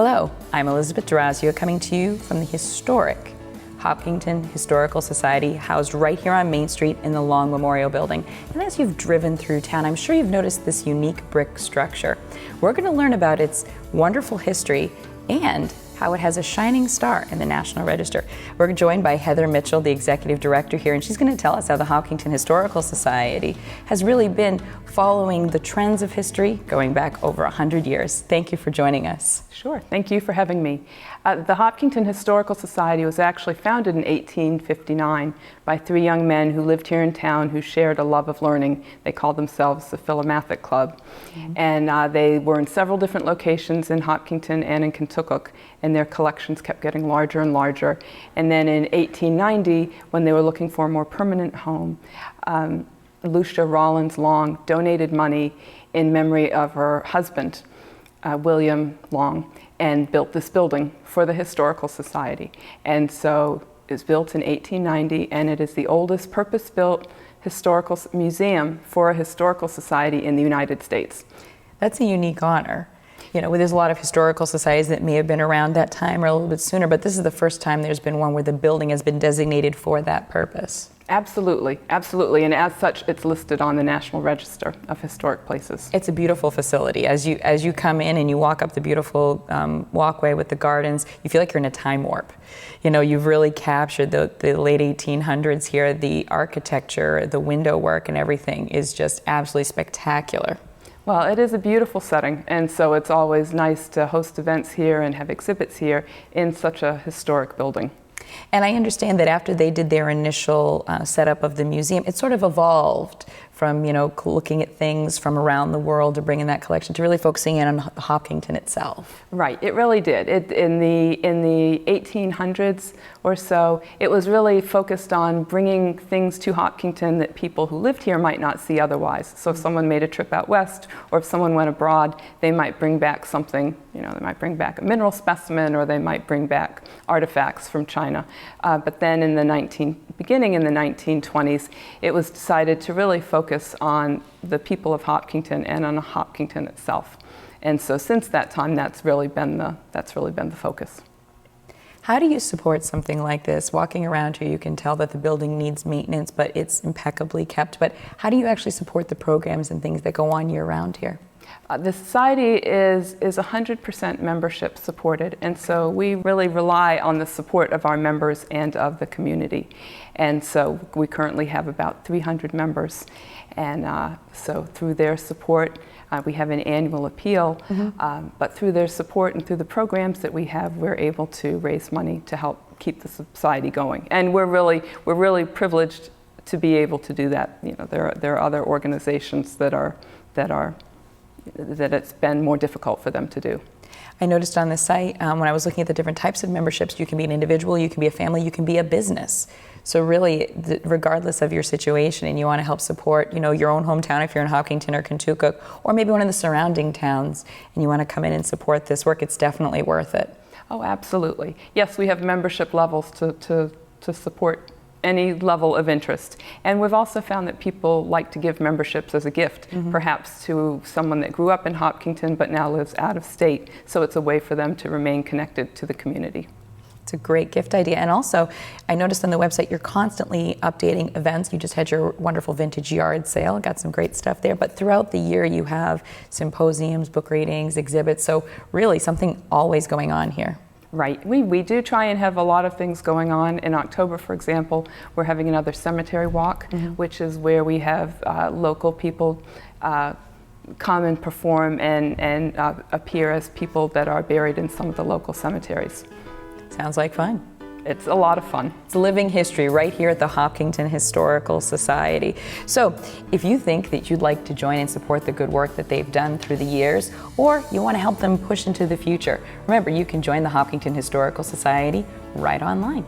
Hello, I'm Elizabeth Durazio coming to you from the historic Hopkinton Historical Society, housed right here on Main Street in the Long Memorial Building. And as you've driven through town, I'm sure you've noticed this unique brick structure. We're going to learn about its wonderful history and how it has a shining star in the National Register. We're joined by Heather Mitchell, the executive director here, and she's going to tell us how the Hopkinton Historical Society has really been following the trends of history going back over 100 years. Thank you for joining us. Sure, thank you for having me. The Hopkinton Historical Society was actually founded in 1859 by three young men who lived here in town who shared a love of learning. They called themselves the Philomathic Club. And they were in several different locations in Hopkinton and in Kentucky, and their collections kept getting larger and larger. And then in 1890, when they were looking for a more permanent home, Lucia Rollins Long donated money in memory of her husband, William Long, and built this building for the Historical Society. And so it was built in 1890, and it is the oldest purpose-built historical museum for a historical society in the United States. That's a unique honor. You know, there's a lot of historical societies that may have been around that time or a little bit sooner, but this is the first time there's been one where the building has been designated for that purpose. Absolutely, absolutely, and as such, it's listed on the National Register of Historic Places. It's a beautiful facility. As you come in and you walk up the beautiful walkway with the gardens, you feel like you're in a time warp. You know, you've really captured the late 1800s here. The architecture, the window work, and everything is just absolutely spectacular. Well, it is a beautiful setting, and so it's always nice to host events here and have exhibits here in such a historic building. And I understand that after they did their initial setup of the museum, it sort of evolved from, you know, looking at things from around the world to bringing that collection to really focusing in on Hopkinton itself. Right, it really did. In the 1800s or so, it was really focused on bringing things to Hopkinton that people who lived here might not see otherwise. So if someone made a trip out west, or if someone went abroad, they might bring back something, you know, they might bring back a mineral specimen, or they might bring back artifacts from China. But then beginning in the 1920s, it was decided to really focus on the people of Hopkinton and on Hopkinton itself. And so since that time, that's really been the focus. How do you support something like this? Walking around here, you can tell that the building needs maintenance, but it's impeccably kept. But how do you actually support the programs and things that go on year-round here? The society is 100% membership supported, and so we really rely on the support of our members and of the community. And so we currently have about 300 members, and so through their support, we have an annual appeal, but through their support and through the programs that we have, we're able to raise money to help keep the society going. And we're really privileged to be able to do that. You know, there are other organizations that it's been more difficult for them to do. I noticed on the site, when I was looking at the different types of memberships, you can be an individual, you can be a family, you can be a business. So really, regardless of your situation, and you want to help support, you know, your own hometown if you're in Hopkinton or Kentucky, or maybe one of the surrounding towns, and you want to come in and support this work, it's definitely worth it. Oh, absolutely. Yes, we have membership levels to support any level of interest. And we've also found that people like to give memberships as a gift, perhaps to someone that grew up in Hopkinton but now lives out of state. So it's a way for them to remain connected to the community. It's a great gift idea. And also, I noticed on the website you're constantly updating events. You just had your wonderful vintage yard sale, got some great stuff there. But throughout the year you have symposiums, book readings, exhibits. So really something always going on here. Right. We do try and have a lot of things going on. In October, for example, we're having another cemetery walk, which is where we have local people come and perform and appear as people that are buried in some of the local cemeteries. Sounds like fun. It's a lot of fun. It's living history right here at the Hopkinton Historical Society. So if you think that you'd like to join and support the good work that they've done through the years, or you want to help them push into the future, remember you can join the Hopkinton Historical Society right online.